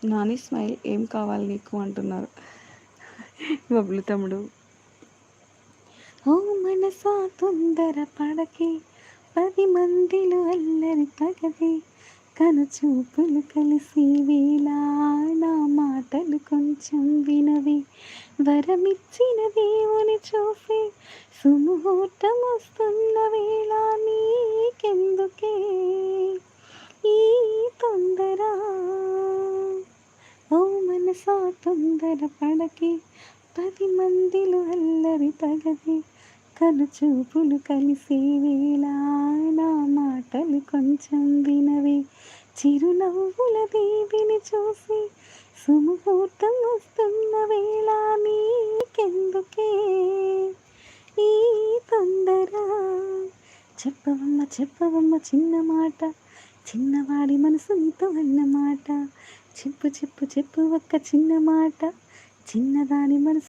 Nani smile ఏం కావాలి నీకు అంటున్నారు బబ్లు తమ్ముడు. ఓ మనసా తొందర పడకే, 10 మందిలో అల్లరి తగదే, కనుచూపులు కలిసి వేళ నా మాటలు కొంచెం వినవే, వరమిచ్చిన దేవుని చూసి సుముహూర్తం వస్తున్న వేళ నీకెందుకే ఈ తొందర. ఓ మనసా తొందర పడకే, 10 మందిలో అల్లరి తగదే, కనుచూపులు కలిసే వేళ నా మాటలు కొంచెం వినవే, చిరునవ్వుల దేవిని చూసి సుముహూర్తం వస్తున్న వేళ నీకెందుకే ఈ తొందర. చెప్పవమ్మ చెప్పవమ్మ చిన్న మాట, చిన్నవాడి మనసు నీతో అన్నమాట, చెప్పు చెప్పు చెప్పు ఒక్క చిన్న మాట, చిన్నదాని మనసు